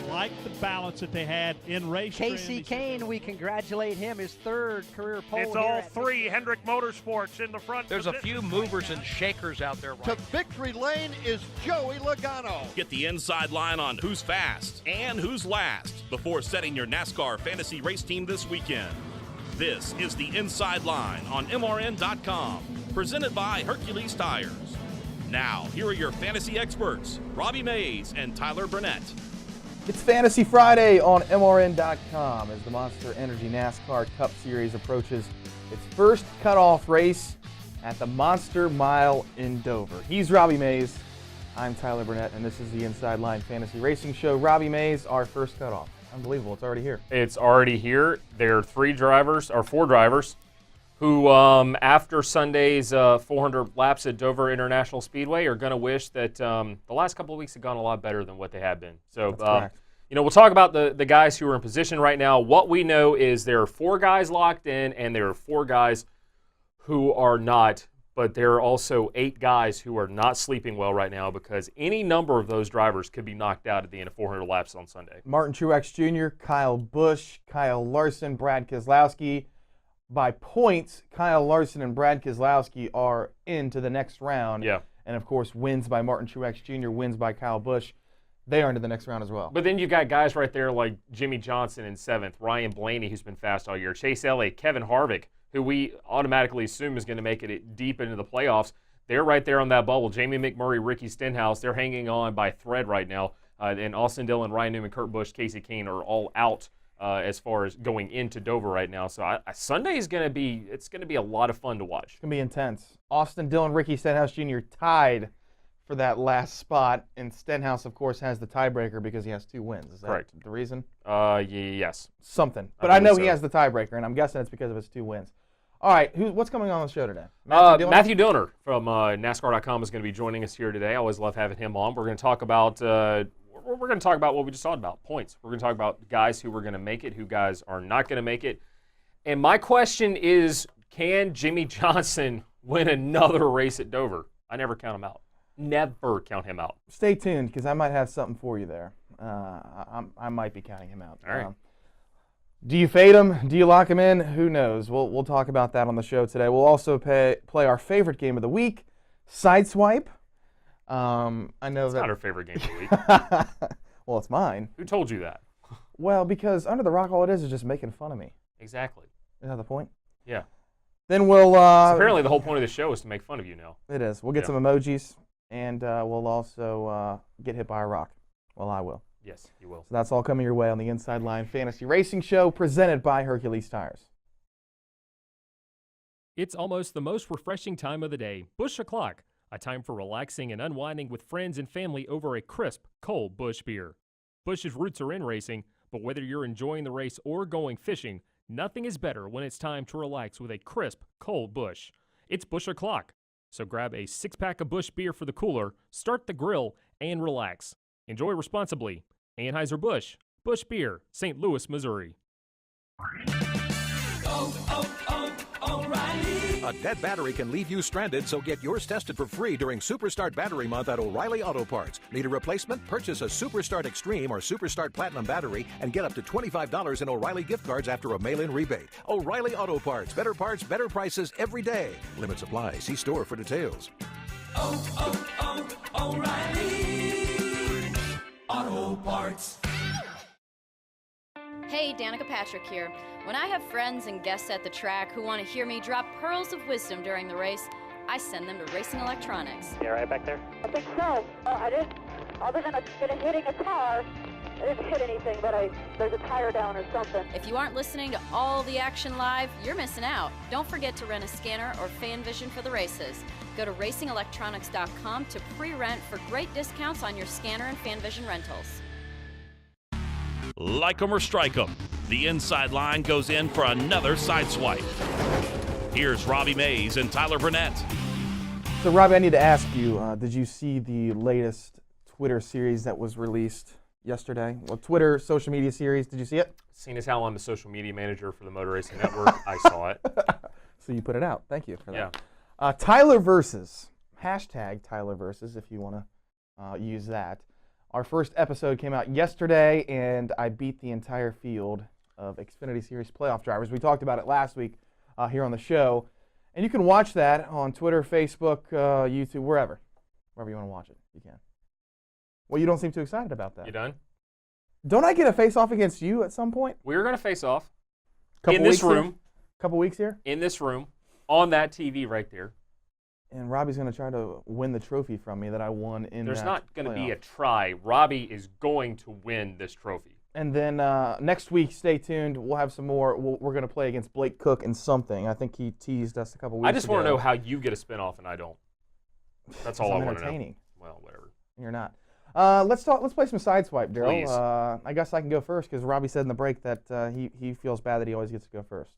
like the balance that they had in race. Casey Kane, we congratulate him, his third career pole. It's all three Hendrick Motorsports in the front. There's a few movers and shakers out there. To victory lane is Joey Logano. Get the inside line on who's fast and who's last before setting your NASCAR fantasy race team this weekend. This is the Inside Line on MRN.com, presented by Hercules Tires. Now, here are your fantasy experts, Robbie Mays and Tyler Burnett. It's Fantasy Friday on MRN.com as the Monster Energy NASCAR Cup Series approaches its first cutoff race at the Monster Mile in Dover. He's Robbie Mays. I'm Tyler Burnett, and this is the Inside Line Fantasy Racing Show. Robbie Mays, our first cutoff. Unbelievable, it's already here. It's already here. There are four drivers, who, after Sunday's 400 laps at Dover International Speedway, are going to wish that the last couple of weeks have gone a lot better than what they have been. So, we'll talk about the guys who are in position right now. What we know is there are 4 guys locked in, and there are 4 guys who are not. But there are also 8 guys who are not sleeping well right now because any number of those drivers could be knocked out at the end of 400 laps on Sunday. Martin Truex Jr., Kyle Busch, Kyle Larson, Brad Keselowski. By points, Kyle Larson and Brad Keselowski are into the next round. Yeah. And, of course, wins by Martin Truex Jr., wins by Kyle Busch. They are into the next round as well. But then you've got guys right there like Jimmy Johnson in 7th, Ryan Blaney, who's been fast all year, Chase Elliott, Kevin Harvick, who we automatically assume is going to make it deep into the playoffs. They're right there on that bubble. Jamie McMurray, Ricky Stenhouse, they're hanging on by thread right now. And Austin Dillon, Ryan Newman, Kurt Busch, Casey Kane are all out as far as going into Dover right now. So Sunday is going to be a lot of fun to watch. It's going to be intense. Austin Dillon, Ricky Stenhouse Jr. tied for that last spot, and Stenhouse, of course, has the tiebreaker because he has 2 wins. Is that correct? The reason? Yes. Something. But I know he has the tiebreaker, and I'm guessing it's because of his 2 wins. All right, what's coming on the show today? Matthew Dillner from NASCAR.com is going to be joining us here today. I always love having him on. We're going to talk about what we just talked about, points. We're going to talk about guys who are going to make it, who guys are not going to make it. And my question is, can Jimmy Johnson win another race at Dover? I never count him out. Never count him out. Stay tuned because I might have something for you there. I might be counting him out. All right. Do you fade him? Do you lock him in? Who knows? We'll talk about that on the show today. We'll also play our favorite game of the week, Sideswipe. I know it's that not our favorite game of the week. Well, it's mine. Who told you that? Well, because Under the Rock, all it is just making fun of me. Exactly. Is that the point? Yeah. Then we'll... So apparently the whole point of the show is to make fun of you now. It is. We'll get some emojis, and we'll also get hit by a rock. Well, I will. Yes, you will. So that's all coming your way on the Inside Line Fantasy Racing Show presented by Hercules Tires. It's almost the most refreshing time of the day. Busch O'Clock, a time for relaxing and unwinding with friends and family over a crisp, cold Busch beer. Busch's roots are in racing, but whether you're enjoying the race or going fishing, nothing is better when it's time to relax with a crisp, cold Busch. It's Busch O'Clock. So grab a 6-pack of Busch beer for the cooler, start the grill, and relax. Enjoy responsibly. Anheuser-Busch, Busch Beer, St. Louis, Missouri. O'Reilly. A dead battery can leave you stranded, so get yours tested for free during Superstart Battery Month at O'Reilly Auto Parts. Need a replacement? Purchase a Superstart Extreme or Superstart Platinum battery and get up to $25 in O'Reilly gift cards after a mail-in rebate. O'Reilly Auto Parts. Better parts, better prices every day. Limits apply. See store for details. O'Reilly Auto Parts. Hey, Danica Patrick here. When I have friends and guests at the track who want to hear me drop pearls of wisdom during the race, I send them to Racing Electronics. Yeah, right back there? I think so. I didn't, other than hitting a car, I didn't hit anything, but there's a tire down or something. If you aren't listening to all the action live, you're missing out. Don't forget to rent a scanner or fan vision for the races. Go to racingelectronics.com to pre-rent for great discounts on your scanner and fan vision rentals. Like 'em or strike 'em, the Inside Line goes in for another Sideswipe. Here's Robbie Mays and Tyler Burnett. So, Robbie, I need to ask you, did you see the latest Twitter series that was released yesterday? Well, Twitter social media series, did you see it? Seeing as how I'm the social media manager for the Motor Racing Network, I saw it. So you put it out. Thank you for that. Yeah. Tyler Versus, hashtag Tyler Versus if you want to use that, Our first episode came out yesterday, and I beat the entire field of Xfinity Series playoff drivers. We talked about it last week here on the show, and you can watch that on Twitter, Facebook, YouTube, wherever you want to watch it. You can. Well, you don't seem too excited about that. You done? Don't I get a face-off against you at some point? We're going to face off In this room. Couple weeks here? In this room, on that TV right there. And Robbie's going to try to win the trophy from me that I won in There's that not going to be playoff. a try. Robbie is going to win this trophy. And then next week, stay tuned. We'll have some more. We're going to play against Blake Cook in something. I think he teased us a couple weeks ago. I just want to know how you get a spinoff and I don't. That's all I want to know. Entertaining. Well, whatever. You're not. Let's play some Sideswipe, Please. Daryl. I guess I can go first because Robbie said in the break that he feels bad that he always gets to go first.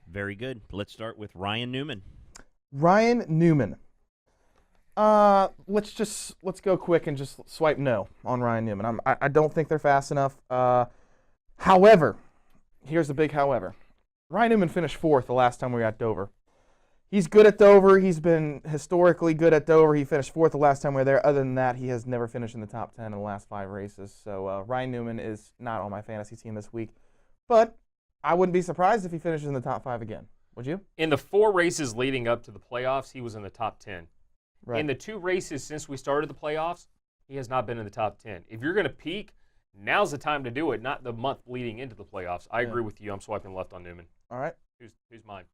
Very good. Let's start with Ryan Newman. Ryan Newman. Let's go quick and just swipe no on Ryan Newman. I don't think they're fast enough. However, here's the big however. Ryan Newman finished fourth the last time we were at Dover. He's good at Dover. He's been historically good at Dover. He finished fourth the last time we were there. Other than that, he has never finished in the top 10 in the last 5 races. So Ryan Newman is not on my fantasy team this week. But I wouldn't be surprised if he finishes in the top 5 again. Would you? In the 4 races leading up to the playoffs, he was in the top 10. Right. In the 2 races since we started the playoffs, he has not been in the top 10. If you're going to peak, now's the time to do it, not the month leading into the playoffs. I agree with you. I'm swiping left on Newman. All right. Who's mine?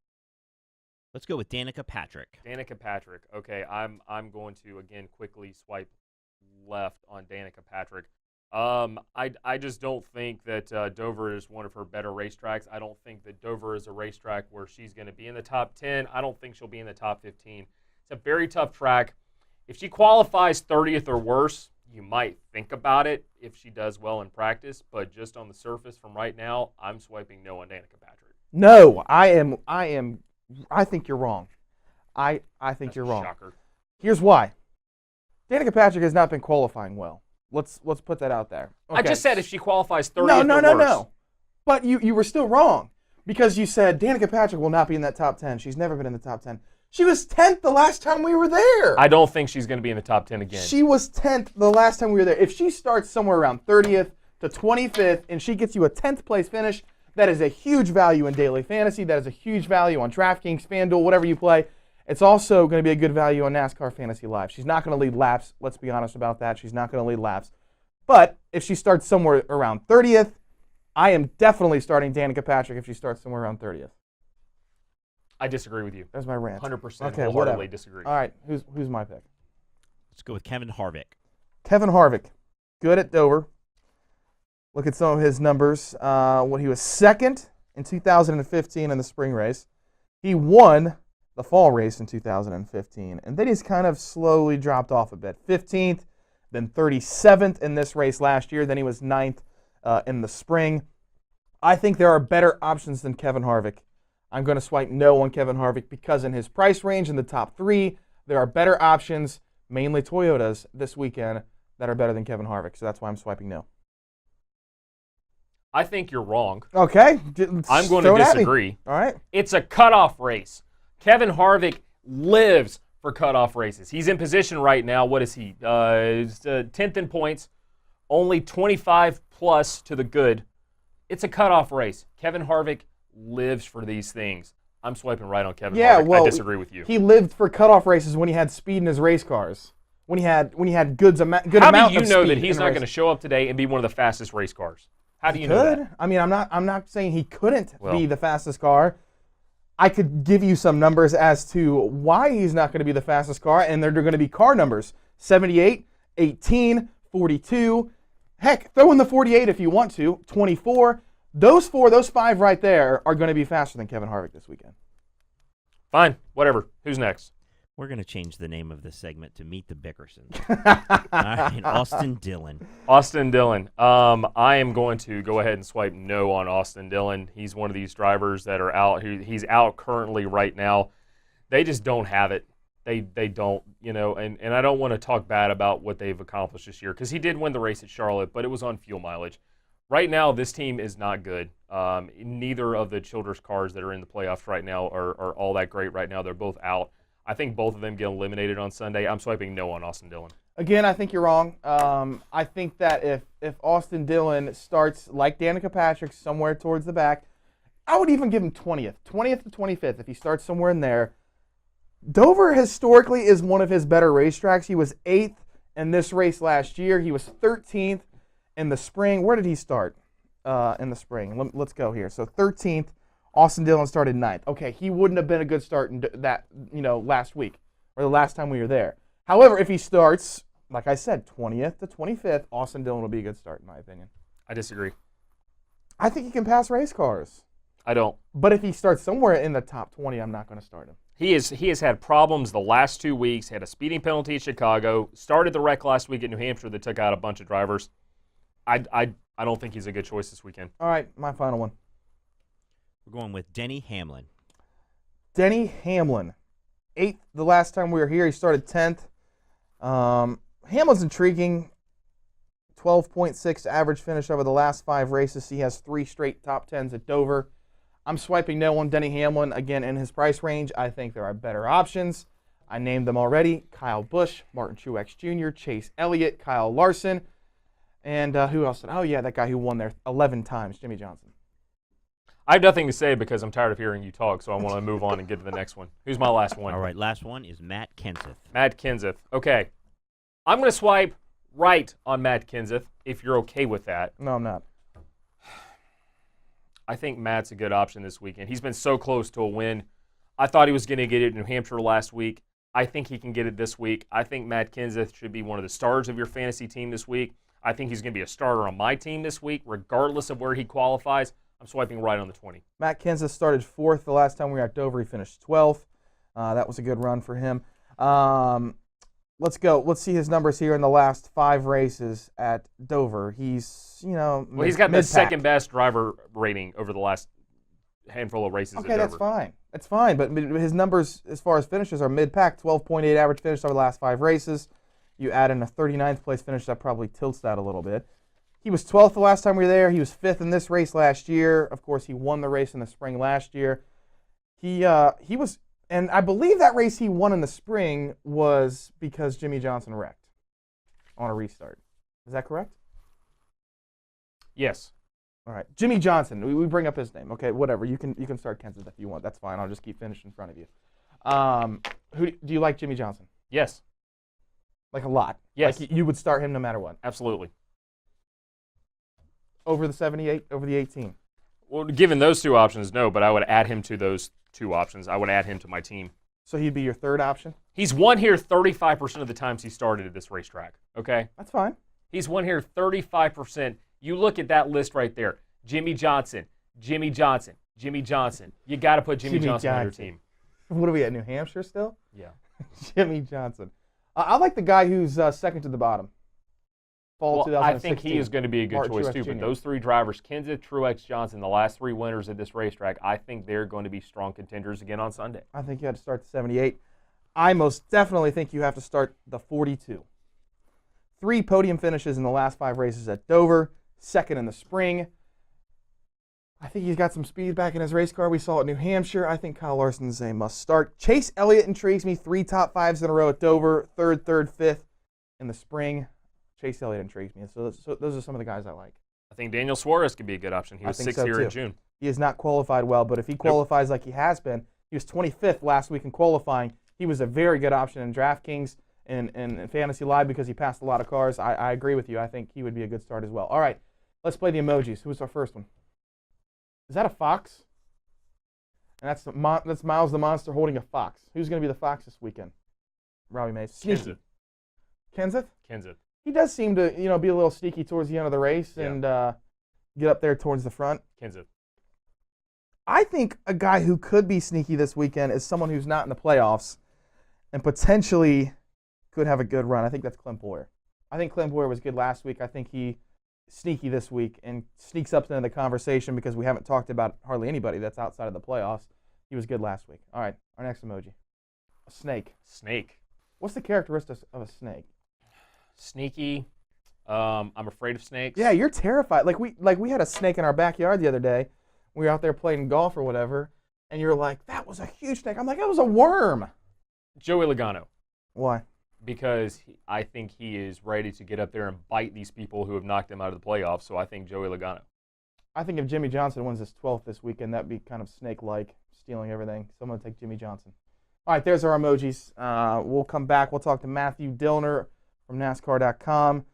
Let's go with Danica Patrick. Danica Patrick. Okay, I'm going to again quickly swipe left on Danica Patrick. I just don't think that Dover is one of her better racetracks. I don't think that Dover is a racetrack where she's going to be in the top 10. I don't think she'll be in the top 15. It's a very tough track. If she qualifies 30th or worse, you might think about it if she does well in practice. But just on the surface from right now, I'm swiping no on Danica Patrick. No, I think you're wrong. I think you're wrong. Shocker. Here's why. Danica Patrick has not been qualifying well. Let's put that out there. Okay. I just said if she qualifies 30th or worse. No. But you were still wrong because you said Danica Patrick will not be in that top 10. She's never been in the top 10. She was 10th the last time we were there. I don't think she's going to be in the top 10 again. She was 10th the last time we were there. If she starts somewhere around 30th to 25th and she gets you a 10th place finish, that is a huge value in daily fantasy. That is a huge value on DraftKings, FanDuel, whatever you play. It's also going to be a good value on NASCAR Fantasy Live. She's not going to lead laps. Let's be honest about that. She's not going to lead laps. But if she starts somewhere around 30th, I am definitely starting Danica Patrick if she starts somewhere around 30th. I disagree with you. That's my rant. 100% Okay, wholeheartedly whatever. disagree. All right, who's my pick? Let's go with Kevin Harvick. Kevin Harvick, good at Dover. Look at some of his numbers. When he was second in 2015 in the spring race, he won the fall race in 2015, and then he's kind of slowly dropped off a bit. 15th, then 37th in this race last year. Then he was 9th in the spring. I think there are better options than Kevin Harvick. I'm going to swipe no on Kevin Harvick because in his price range in the top 3, there are better options, mainly Toyotas, this weekend that are better than Kevin Harvick. So that's why I'm swiping no. I think you're wrong. Okay. I'm going to disagree. All right. It's a cutoff race. Kevin Harvick lives for cutoff races. He's in position right now. What is he? 10th in points, only 25 plus to the good. It's a cutoff race. Kevin Harvick lives for these things. I'm swiping right on Kevin Harvick. Well, I disagree with you. He lived for cutoff races when he had speed in his race cars. When he had good How amount do you of know speed that he's in not races. going to show up today and be one of the fastest race cars? How do you know that? I mean, I'm not saying he couldn't be the fastest car. I could give you some numbers as to why he's not going to be the fastest car, and they're going to be car numbers: 78, 18, 42. Heck, throw in the 48 if you want to. 24. Those 5 right there are going to be faster than Kevin Harvick this weekend. Fine, whatever. Who's next? We're going to change the name of this segment to Meet the Bickersons. All right, Austin Dillon. Austin Dillon. I am going to go ahead and swipe no on Austin Dillon. He's one of these drivers that are out. He's out currently right now. They just don't have it. They don't, and I don't want to talk bad about what they've accomplished this year because he did win the race at Charlotte, but it was on fuel mileage. Right now, this team is not good. Neither of the Childress cars that are in the playoffs right now are all that great right now. They're both out. I think both of them get eliminated on Sunday. I'm swiping no on Austin Dillon. Again, I think you're wrong. I think that if Austin Dillon starts like Danica Patrick somewhere towards the back, I would even give him 20th to 25th if he starts somewhere in there. Dover historically is one of his better racetracks. He was 8th in this race last year. He was 13th in the spring. Where did he start in the spring? Let's go here. So 13th, Austin Dillon started 9th. Okay, he wouldn't have been a good start in that last week or the last time we were there. However, if he starts, like I said, 20th to 25th, Austin Dillon will be a good start in my opinion. I disagree. I think he can pass race cars. I don't. But if he starts somewhere in the top 20, I'm not going to start him. He has had problems the last 2 weeks, had a speeding penalty at Chicago, started the wreck last week at New Hampshire that took out a bunch of drivers. I don't think he's a good choice this weekend. All right, my final one. We're going with Denny Hamlin. Denny Hamlin. 8th the last time we were here. He started 10th. Hamlin's intriguing. 12.6 average finish over the last 5 races. He has 3 straight top 10s at Dover. I'm swiping no on Denny Hamlin. Again, in his price range, I think there are better options. I named them already. Kyle Busch, Martin Truex Jr., Chase Elliott, Kyle Larson, and who else? Oh, yeah, that guy who won there 11 times, Jimmy Johnson. I have nothing to say because I'm tired of hearing you talk, so I want to move on and get to the next one. Who's my last one? All right, last one is Matt Kenseth. Matt Kenseth. Okay. I'm going to swipe right on Matt Kenseth if you're okay with that. No, I'm not. I think Matt's a good option this weekend. He's been so close to a win. I thought he was going to get it in New Hampshire last week. I think he can get it this week. I think Matt Kenseth should be one of the stars of your fantasy team this week. I think he's going to be a starter on my team this week, regardless of where he qualifies. I'm swiping right on the 20. Matt Kenseth started 4th the last time we were at Dover. He finished 12th. That was a good run for him. Let's go. Let's see his numbers here in the last 5 races at Dover. He's, he's got the second best driver rating over the last handful of races at Dover. Okay, that's fine. That's fine. But his numbers as far as finishes are mid-pack. 12.8 average finish over the last 5 races. You add in a 39th place finish, that probably tilts that a little bit. He was 12th the last time we were there. He was 5th in this race last year. Of course, he won the race in the spring last year. He was. And I believe that race he won in the spring was because Jimmy Johnson wrecked on a restart. Is that correct? Yes. All right. Jimmy Johnson. We bring up his name. Okay, whatever. You can start Kenseth if you want. That's fine. I'll just keep finishing in front of you. Who do you like? Jimmy Johnson? Yes. Like a lot? Yes. Like you would start him no matter what? Absolutely. Over the 78? Over the 18? Well, given those 2 options, no, but I would add him to those 2 options. I would add him to my team. So he'd be your 3rd option? He's won here 35% of the times he started at this racetrack, okay? That's fine. He's won here 35%. You look at that list right there. Jimmy Johnson, Jimmy Johnson, Jimmy Johnson. You got to put Jimmy Johnson on your team. What are we at, New Hampshire still? Yeah. Jimmy Johnson. I like the guy who's second to the bottom. Well, I think he is going to be a good choice too. But those 3 drivers, Kenseth, Truex, Johnson, the last 3 winners at this racetrack, I think they're going to be strong contenders again on Sunday. I think you had to start the 78. I most definitely think you have to start the 42. 3 podium finishes in the last 5 races at Dover, 2nd in the spring. I think he's got some speed back in his race car. We saw it at New Hampshire. I think Kyle Larson's a must start. Chase Elliott intrigues me. 3 top 5s in a row at Dover, 3rd, 5th in the spring. Chase Elliott intrigues me. So those are some of the guys I like. I think Daniel Suarez could be a good option. He was 6th here in June. He has not qualified well, but if he qualifies like he has been, he was 25th last week in qualifying. He was a very good option in DraftKings and Fantasy Live because he passed a lot of cars. I agree with you. I think he would be a good start as well. All right, let's play the emojis. Who's our first one? Is that a fox? And that's Miles the Monster holding a fox. Who's going to be the fox this weekend? Robbie Mays. Sneaky. Kenseth? Kenseth. He does seem to, be a little sneaky towards the end of the race and get up there towards the front. Kenseth. I think a guy who could be sneaky this weekend is someone who's not in the playoffs and potentially could have a good run. I think that's Clint Boyer. I think Clint Boyer was good last week. I think he sneaky this week and sneaks up into the conversation because we haven't talked about hardly anybody that's outside of the playoffs. He was good last week. All right, our next emoji. A snake. Snake. What's the characteristics of a snake? Sneaky. I'm afraid of snakes. Yeah, you're terrified. Like we had a snake in our backyard the other day. We were out there playing golf or whatever, and you're like, that was a huge snake. I'm like, it was a worm. Joey Logano. Why? because I think he is ready to get up there and bite these people who have knocked him out of the playoffs. So I think Joey Logano. I think if Jimmy Johnson wins his 12th this weekend, that'd be kind of snake-like, stealing everything. So I'm going to take Jimmy Johnson. All right, there's our emojis. We'll come back. We'll talk to Matthew Dillner from NASCAR.com.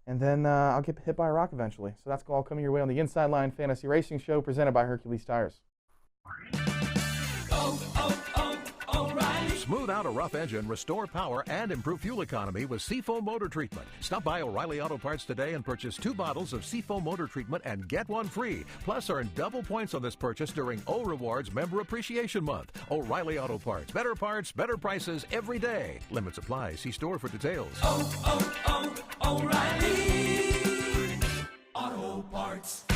And then I'll get hit by a rock eventually. So that's all coming your way on the Inside Line Fantasy Racing Show presented by Hercules Tires. Smooth out a rough engine, restore power, and improve fuel economy with Seafoam Motor Treatment. Stop by O'Reilly Auto Parts today and purchase 2 bottles of Seafoam Motor Treatment and get one free. Plus, earn double points on this purchase during O Rewards Member Appreciation Month. O'Reilly Auto Parts. Better parts, better prices every day. Limits apply. See store for details. O'Reilly Auto Parts.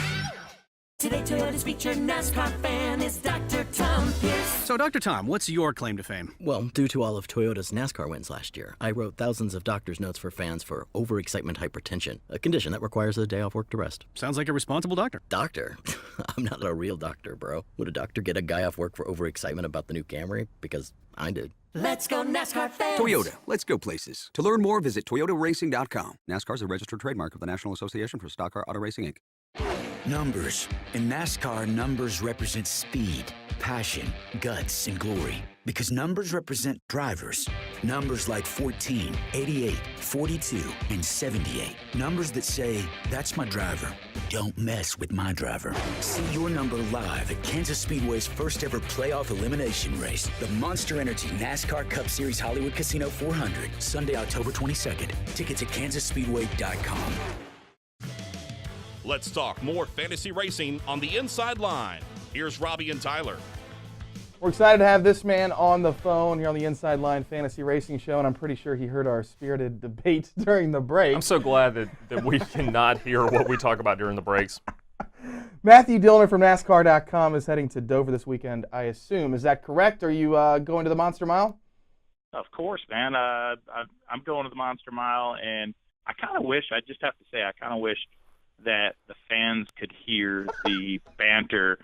Today, Toyota's featured NASCAR fan is Dr. Tom Pierce. So, Dr. Tom, what's your claim to fame? Well, due to all of Toyota's NASCAR wins last year, I wrote thousands of doctor's notes for fans for overexcitement hypertension, a condition that requires a day off work to rest. Sounds like a responsible doctor. Doctor? I'm not a real doctor, bro. Would a doctor get a guy off work for overexcitement about the new Camry? Because I did. Let's go NASCAR fans. Toyota, let's go places. To learn more, visit ToyotaRacing.com. NASCAR is a registered trademark of the National Association for Stock Car Auto Racing, Inc. Numbers. In NASCAR, numbers represent speed, passion, guts, and glory. Because numbers represent drivers. Numbers like 14, 88, 42, and 78. Numbers that say, that's my driver. Don't mess with my driver. See your number live at Kansas Speedway's first ever playoff elimination race. The Monster Energy NASCAR Cup Series Hollywood Casino 400. Sunday, October 22nd. Tickets at KansasSpeedway.com. Let's talk more fantasy racing on the Inside Line. Here's Robbie and Tyler. We're excited to have this man on the phone here on the Inside Line Fantasy Racing Show, and I'm pretty sure he heard our spirited debate during the break. I'm so glad that we cannot hear what we talk about during the breaks. Matthew Dillner from NASCAR.com is heading to Dover this weekend, I assume. Is that correct? Are you going to the Monster Mile? Of course, man. I'm going to the Monster Mile, and I kind of wish, I just have to say, I kind of wish that the fans could hear the banter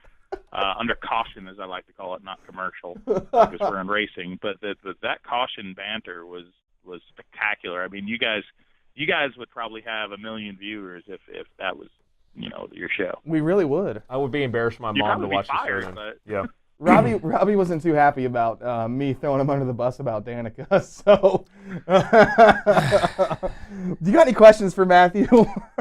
under caution, as I like to call it, not commercial, because we're in racing. But that caution banter was spectacular. I mean, you guys would probably have 1 million viewers if that was, your show. We really would. I would be embarrassed for my mom to watch the show. But... Yeah. Robbie wasn't too happy about me throwing him under the bus about Danica. So, do you got any questions for Matthew?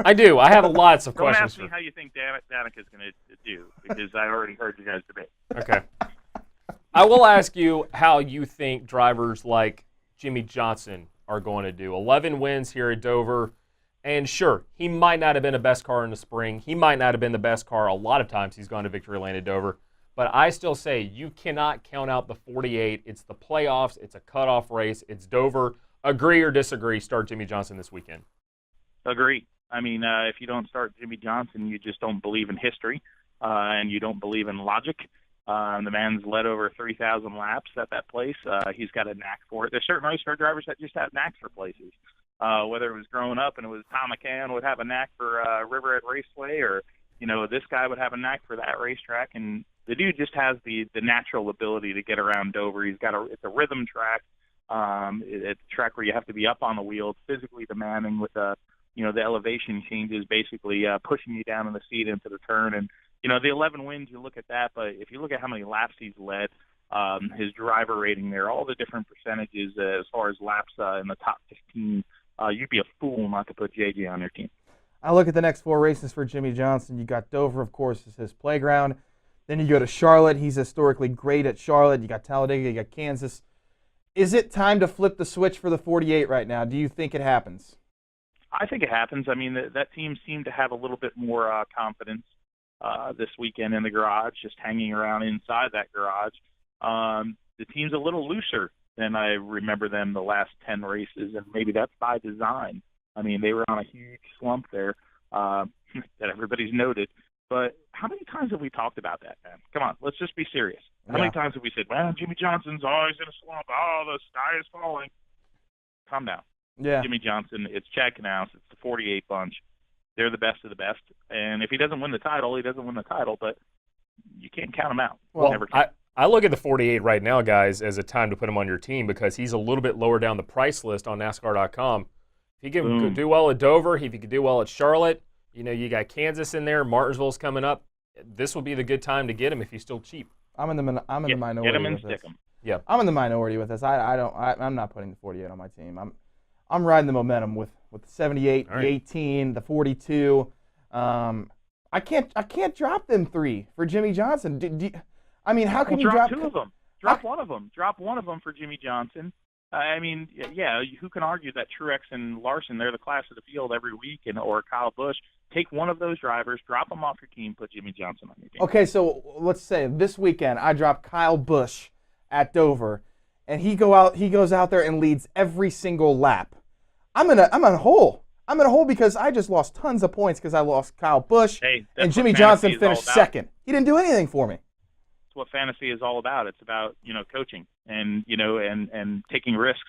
I do. I have lots of questions. Don't ask me how you think Danica's going to do, because I already heard you guys debate. Okay. I will ask you how you think drivers like Jimmy Johnson are going to do. 11 wins here at Dover. And sure, he might not have been the best car in the spring. He might not have been the best car a lot of times he's gone to victory lane at Dover. But I still say you cannot count out the 48. It's the playoffs. It's a cutoff race. It's Dover. Agree or disagree, start Jimmy Johnson this weekend. Agree. I mean, if you don't start Jimmy Johnson, you just don't believe in history, and you don't believe in logic. The man's led over 3,000 laps at that place. He's got a knack for it. There's certain race car drivers that just have knacks for places. Whether it was growing up and it was Tom McCann would have a knack for Riverhead Raceway, or, this guy would have a knack for that racetrack. And the dude just has the natural ability to get around Dover. He's got it's a rhythm track. It's a track where you have to be up on the wheel. It's physically demanding with the elevation changes, basically pushing you down in the seat into the turn. And, the 11 wins, you look at that, but if you look at how many laps he's led, his driver rating there, all the different percentages as far as laps in the top 15, you'd be a fool not to put JJ on your team. I look at the next 4 races for Jimmy Johnson. You got Dover, of course, is his playground. Then you go to Charlotte. He's historically great at Charlotte. You got Talladega, you got Kansas. Is it time to flip the switch for the 48 right now? Do you think it happens? I think it happens. I mean, that team seemed to have a little bit more confidence this weekend in the garage, just hanging around inside that garage. The team's a little looser than I remember them the last 10 races, and maybe that's by design. I mean, they were on a huge slump there that everybody's noted. But how many times have we talked about that, man? Come on, let's just be serious. How many times have we said, well, Jimmy Johnson's always in a slump. Oh, the sky is falling. Calm down. Yeah. Jimmy Johnson, it's Chad Knaus, it's the 48 bunch. They're the best of the best. And if he doesn't win the title, he doesn't win the title, but you can't count him out. Well, Never can. I look at the 48 right now, guys, as a time to put him on your team because he's a little bit lower down the price list on NASCAR.com. If he can do well at Dover, if he could do well at Charlotte, you got Kansas in there, Martinsville's coming up. This will be the good time to get him if he's still cheap. I'm in the minority Get him and with stick this. him. Yeah, I'm in the minority with this. I'm not putting the 48 on my team. I'm riding the momentum with the 78, the 18, the 42. I can't drop them 3 for Jimmy Johnson. How can you drop 2 of them? Drop one of them. Drop one of them for Jimmy Johnson. Who can argue that Truex and Larson, they're the class of the field every week, or Kyle Busch? Take one of those drivers, drop them off your team, put Jimmy Johnson on your team. Okay, so let's say this weekend I drop Kyle Busch at Dover, and he goes out there and leads every single lap. I'm in a hole. I'm in a hole because I just lost tons of points because I lost Kyle Busch, and Jimmy Johnson finished second. He didn't do anything for me. That's what fantasy is all about. It's about coaching and and taking risks.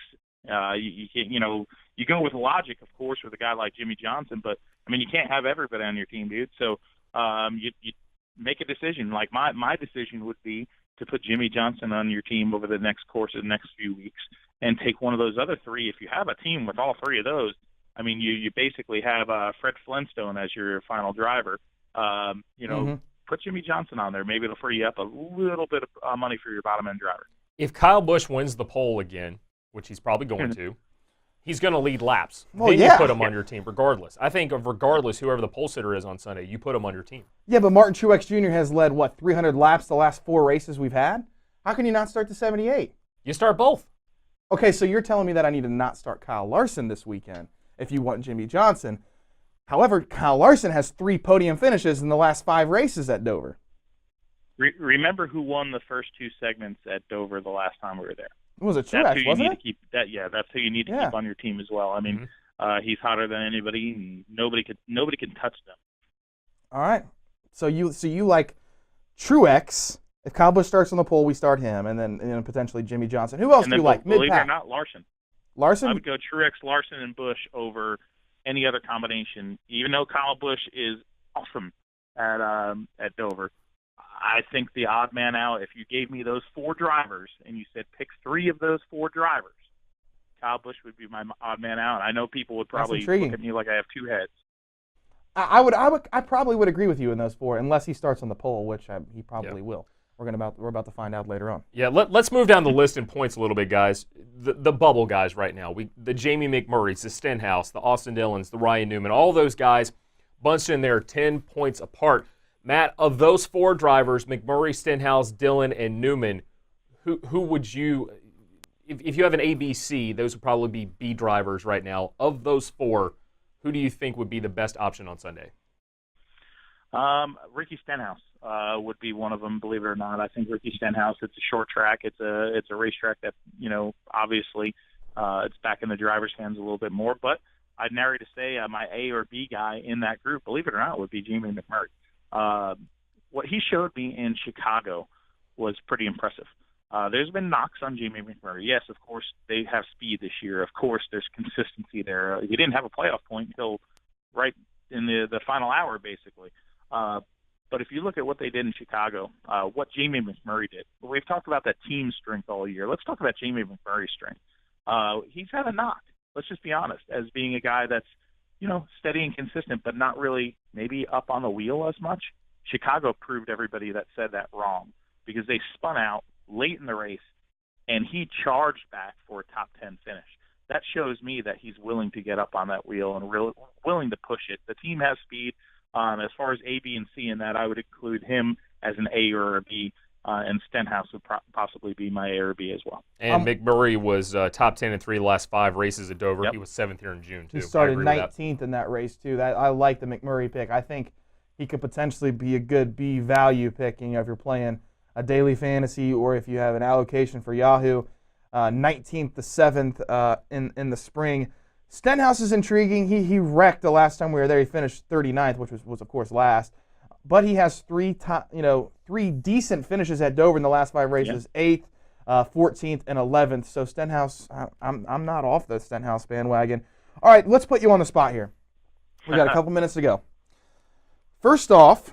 You go with logic, of course, with a guy like Jimmy Johnson, but you can't have everybody on your team, dude. So you make a decision. Like my decision would be to put Jimmy Johnson on your team over the next course of the next few weeks, and take one of those other 3. If you have a team with all 3 of those, you basically have Fred Flintstone as your final driver. Put Jimmy Johnson on there. Maybe it'll free you up a little bit of money for your bottom end driver. If Kyle Busch wins the pole again, which he's probably going to, he's going to lead laps. Well, then you put him on your team regardless. I think regardless, whoever the pole sitter is on Sunday, you put him on your team. Yeah, but Martin Truex Jr. has led, 300 laps the last 4 races we've had? How can you not start the 78? You start both. Okay, so you're telling me that I need to not start Kyle Larson this weekend if you want Jimmy Johnson. However, Kyle Larson has 3 podium finishes in the last 5 races at Dover. Remember who won the first 2 segments at Dover the last time we were there? Was it Truex, wasn't it? That's who you need to keep on your team as well. He's hotter than anybody, and nobody can touch them. All right. So you like Truex. If Kyle Busch starts on the pole, we start him, and then potentially Jimmy Johnson. Who else do you like? Believe it or not, Larson. Larson? I would go Truex, Larson, and Busch over any other combination. Even though Kyle Busch is awesome at Dover, I think the odd man out, if you gave me those 4 drivers and you said pick 3 of those 4 drivers, Kyle Busch would be my odd man out. I know people would probably look at me like I have 2 heads. I probably would agree with you in those 4, unless he starts on the pole, which he probably will. We're about to find out later on. Yeah, let's move down the list in points a little bit, guys. The bubble guys right now, the Jamie McMurrays, the Stenhouse, the Austin Dillons, the Ryan Newman, all those guys bunched in there 10 points apart. Matt, of those 4 drivers, McMurray, Stenhouse, Dillon, and Newman, who would you, if you have an A, B, C, those would probably be B drivers right now. Of those 4, who do you think would be the best option on Sunday? Ricky Stenhouse would be one of them, believe it or not. I think Ricky Stenhouse, it's a short track. It's a racetrack that, obviously it's back in the driver's hands a little bit more. But I'd narrow to say my A or B guy in that group, believe it or not, would be Jamie McMurray. What he showed me in Chicago was pretty impressive. There's been knocks on Jamie McMurray. Yes, of course, they have speed this year. Of course, there's consistency there. He didn't have a playoff point until right in the final hour, basically. But if you look at what they did in Chicago, what Jamie McMurray did, we've talked about that team strength all year. Let's talk about Jamie McMurray's strength. He's had a knock, let's just be honest, as being a guy that's, steady and consistent, but not really maybe up on the wheel as much. Chicago proved everybody that said that wrong because they spun out late in the race, and he charged back for a top 10 finish. That shows me that he's willing to get up on that wheel and willing to push it. The team has speed. As far as A, B, and C in that, I would include him as an A or a B, and Stenhouse would possibly be my A or B as well. And McMurray was top 10 in 3 of the last 5 races at Dover. Yep. He was 7th here in June, too. He started 19th in that race, too. I like the McMurray pick. I think he could potentially be a good B value pick, if you're playing a daily fantasy or if you have an allocation for Yahoo. 19th to 7th in the spring. Stenhouse is intriguing. He wrecked the last time we were there. He finished 39th, which was of course last. But he has 3 decent finishes at Dover in the last 5 races: 8th, 14th, and 11th. So Stenhouse, I'm not off the Stenhouse bandwagon. All right, let's put you on the spot here. We got a couple minutes to go. First off,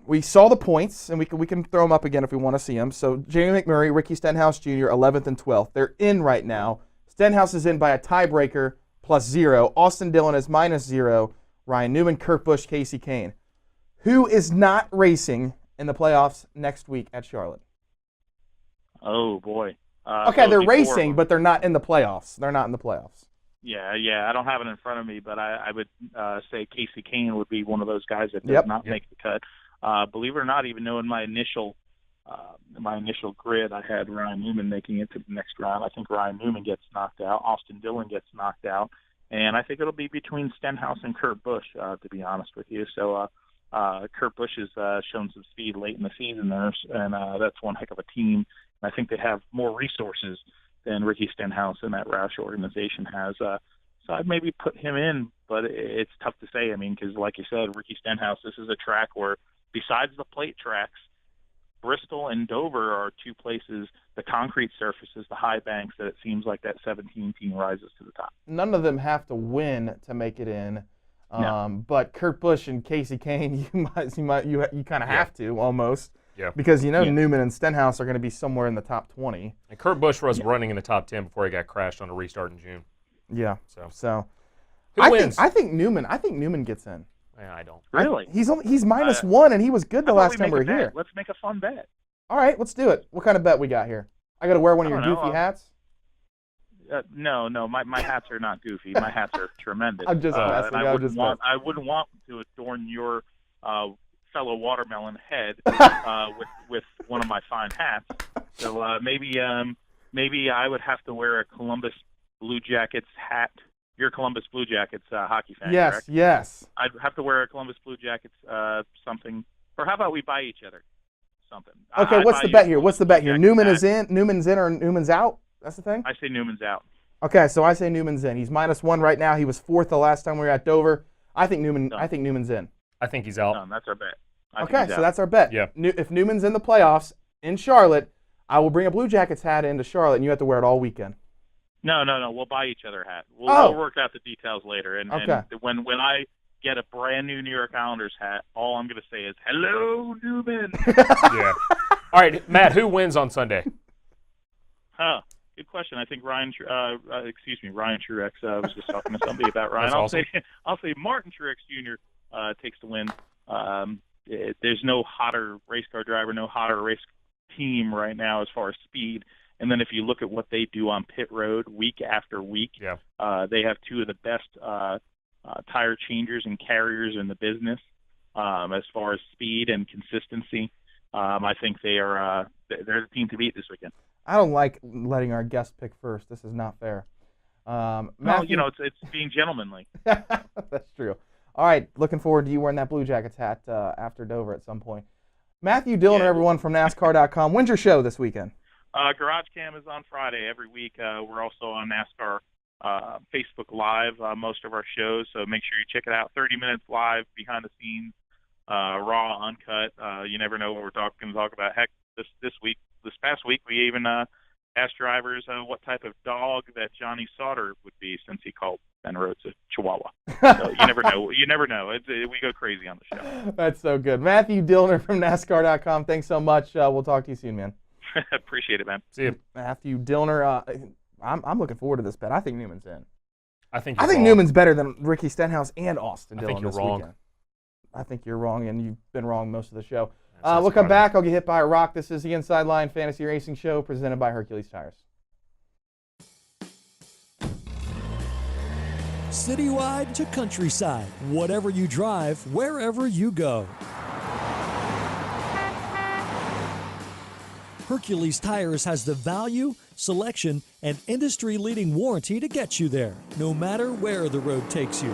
we saw the points, and we can throw them up again if we want to see them. So Jamie McMurray, Ricky Stenhouse Jr., 11th and 12th. They're in right now. Stenhouse is in by a tiebreaker +0. Austin Dillon is -0. Ryan Newman, Kurt Busch, Casey Kane. Who is not racing in the playoffs next week at Charlotte? Oh, boy. Okay, they're racing, but they're not in the playoffs. They're not in the playoffs. Yeah. I don't have it in front of me, but I would say Casey Kane would be one of those guys that does not make the cut. Believe it or not, even though in my initial grid I had Ryan Newman making it to the next round, I think Ryan Newman gets knocked out, Austin Dillon gets knocked out, and I think it'll be between Stenhouse and Kurt Busch, to be honest with you. So Kurt Busch has shown some speed late in the season there, and that's one heck of a team. I think they have more resources than Ricky Stenhouse and that Roush organization has. So I'd maybe put him in, but it's tough to say. I mean, because like you said, Ricky Stenhouse, this is a track where besides the plate tracks, Bristol and Dover are two places, the concrete surfaces, the high banks, that it seems like that 17 team rises to the top. None of them have to win to make it in. No. But Kurt Busch and Casey Kane, you kind of have to almost. Yeah. Because Newman and Stenhouse are going to be somewhere in the top 20. And Kurt Busch was running in the top 10 before he got crashed on a restart in June. Yeah. So Who wins? I think Newman gets in. Yeah, I don't. Really? He's -1, and he was good the last time we were here. Let's make a fun bet. All right, let's do it. What kind of bet we got here? I got to wear one of your goofy hats? No, my hats are not goofy. My hats are tremendous. I'm just messing. I wouldn't want to adorn your fellow watermelon head with one of my fine hats. So maybe I would have to wear a Columbus Blue Jackets hat. You're a Columbus Blue Jackets hockey fan, yes, correct? Yes. I'd have to wear a Columbus Blue Jackets something. Or how about we buy each other something? Okay, what's the bet here? What's the bet here? Newman's in, or Newman's out? That's the thing? I say Newman's out. Okay, so I say Newman's in. He's -1 right now. He was 4th the last time we were at Dover. I think Newman's in. I think he's out. Done. That's our bet. Okay, so that's our bet. Yeah. If Newman's in the playoffs in Charlotte, I will bring a Blue Jackets hat into Charlotte, and you have to wear it all weekend. No. We'll buy each other a hat. We'll work out the details later. And when I get a brand new New York Islanders hat, all I'm going to say is, "Hello, Newman." Yeah. All right, Matt. Who wins on Sunday? Good question. I think Ryan Truex. I was just talking to somebody about Ryan. I'll say Martin Truex Jr. Takes the win. There's no hotter race car driver, no hotter race team right now as far as speed. And then if you look at what they do on pit road week after week, they have two of the best tire changers and carriers in the business as far as speed and consistency. I think they're the team to beat this weekend. I don't like letting our guest pick first. This is not fair. Matthew, it's being gentlemanly. That's true. All right, looking forward to you wearing that Blue Jackets hat after Dover at some point. Matthew Dillner, everyone from NASCAR.com. When's your show this weekend? Garage Cam is on Friday every week. We're also on NASCAR Facebook Live, most of our shows, so make sure you check it out. 30 minutes live, behind the scenes, raw, uncut. You never know what we're going to talk about. Heck, this past week, we even asked drivers what type of dog that Johnny Sauter would be, since he called Ben Rhodes a Chihuahua. So you never know. You never know. We go crazy on the show. That's so good. Matthew Dillner from NASCAR.com. Thanks so much. We'll talk to you soon, man. Appreciate it, man. See you. Matthew Dillner. I'm looking forward to this bet. I think Newman's in. I think Newman's better than Ricky Stenhouse and Austin Dillon. I think you're this wrong. Weekend. I think you're wrong, and you've been wrong most of the show. We'll come back. I'll get hit by a rock. This is the Inside Line Fantasy Racing Show presented by Hercules Tires. Citywide to countryside, whatever you drive, wherever you go. Hercules Tires has the value, selection, and industry-leading warranty to get you there, no matter where the road takes you.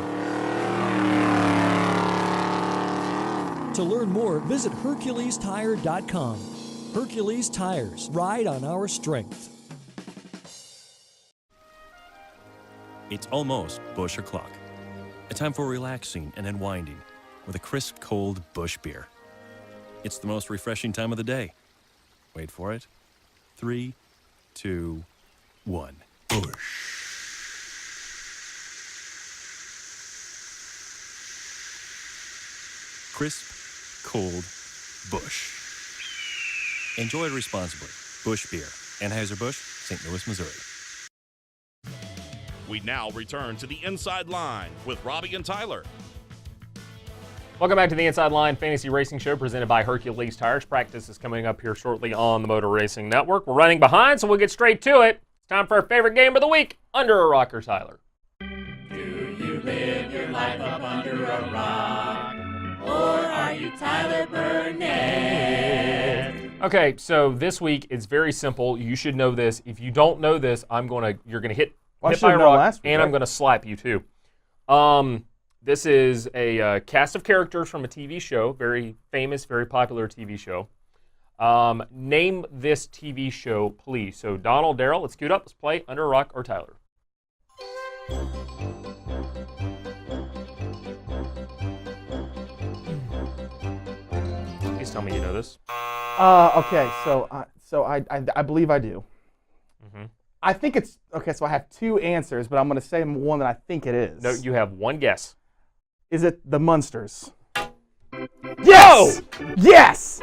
To learn more, visit HerculesTire.com. Hercules Tires, ride on our strength. It's almost Busch o'clock. A time for relaxing and unwinding with a crisp, cold Busch beer. It's the most refreshing time of the day. Wait for it. 3, 2, 1. Busch. Crisp, cold Busch. Enjoy responsibly. Busch Beer. Anheuser-Busch, St. Louis, Missouri. We now return to the Inside Line with Robbie and Tyler. Welcome back to the Inside Line Fantasy Racing Show presented by Hercules Tires. Practice is coming up here shortly on the Motor Racing Network. We're running behind, so we'll get straight to it. It's time for our favorite game of the week, Under a Rock or Tyler. Do you live your life up under a rock? Or are you Tyler Burnett? Okay, so this week it's very simple. You should know this. If you don't know this, you're gonna hit by a rock, and I'm gonna slap you too. This is a cast of characters from a TV show, very famous, very popular TV show. Name this TV show, please. So Donald, Darrell, let's scoot up. Let's play Under a Rock or Tyler. Please tell me you know this. Okay, so I believe I do. Mm-hmm. I think it's okay. So I have two answers, but I'm going to say one that I think it is. No, you have one guess. Is it the Munsters? Yes! No! Yes!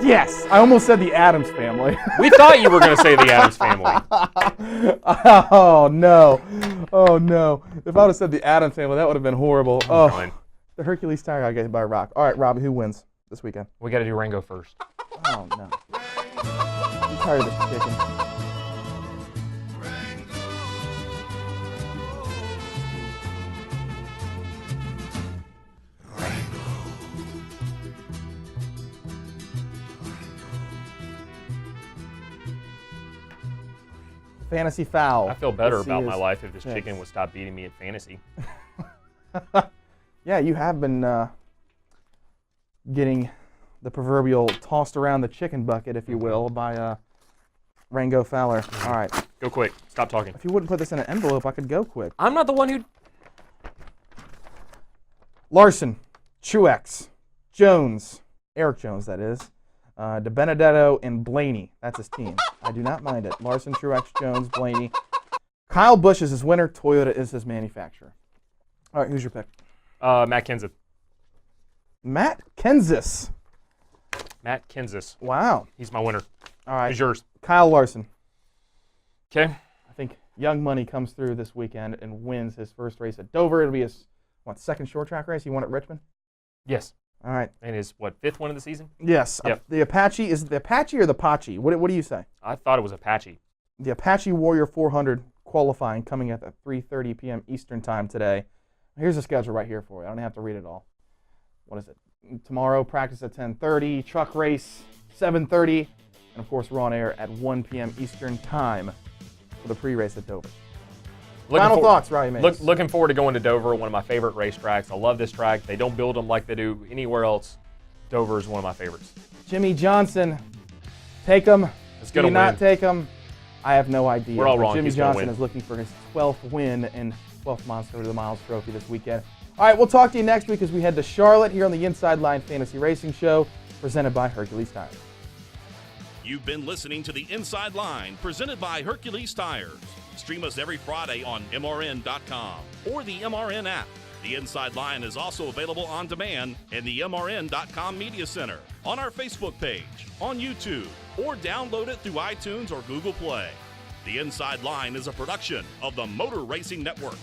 Yes! I almost said the Addams Family. We thought you were going to say the Addams Family. Oh no! Oh no! If I would have said the Addams Family, that would have been horrible. Oh, the Hercules Tire got hit by a rock. All right, Robbie, who wins this weekend? We got to do Rango first. Oh no! I'm tired of this chicken. Fantasy foul. I feel better about my life if this chicken would stop beating me at fantasy. Yeah, you have been getting the proverbial tossed around the chicken bucket, if you will, by Rango Fowler. All right. Go quick. Stop talking. If you wouldn't put this in an envelope, I could go quick. I'm not the one who... Larson, Truex, Jones, Eric Jones, that is, DiBenedetto, and Blaney. That's his team. I do not mind it. Larson, Truex, Jones, Blaney. Kyle Busch is his winner. Toyota is his manufacturer. All right, who's your pick? Matt Kenseth. Matt Kenseth. Matt Kenseth. Wow. He's my winner. All right. Who's yours? Kyle Larson. Okay. I think Young Money comes through this weekend and wins his first race at Dover. It'll be his, second short track race? He won at Richmond? Yes. All right. And his, fifth one of the season? Yes. Yep. The Apache, is it the Apache or the Pachi? What do you say? I thought it was Apache. The Apache Warrior 400 qualifying coming at 3:30 p.m. Eastern time today. Here's the schedule right here for you. I don't have to read it all. What is it? Tomorrow, practice at 10:30, truck race 7:30, and of course we're on air at 1 p.m. Eastern time for the pre-race at Dover. Final thoughts, Robbie Mays. Looking forward to going to Dover, one of my favorite racetracks. I love this track. They don't build them like they do anywhere else. Dover is one of my favorites. Jimmy Johnson, take him. Do you not take him? I have no idea. We're all wrong. Jimmy Johnson is looking for his 12th win and 12th Monster of the Miles trophy this weekend. All right, we'll talk to you next week as we head to Charlotte here on the Inside Line Fantasy Racing Show, presented by Hercules Tires. You've been listening to the Inside Line, presented by Hercules Tires. Stream us every Friday on MRN.com or the MRN app. The Inside Line is also available on demand in the MRN.com Media Center, on our Facebook page, on YouTube, or download it through iTunes or Google Play. The Inside Line is a production of the Motor Racing Network.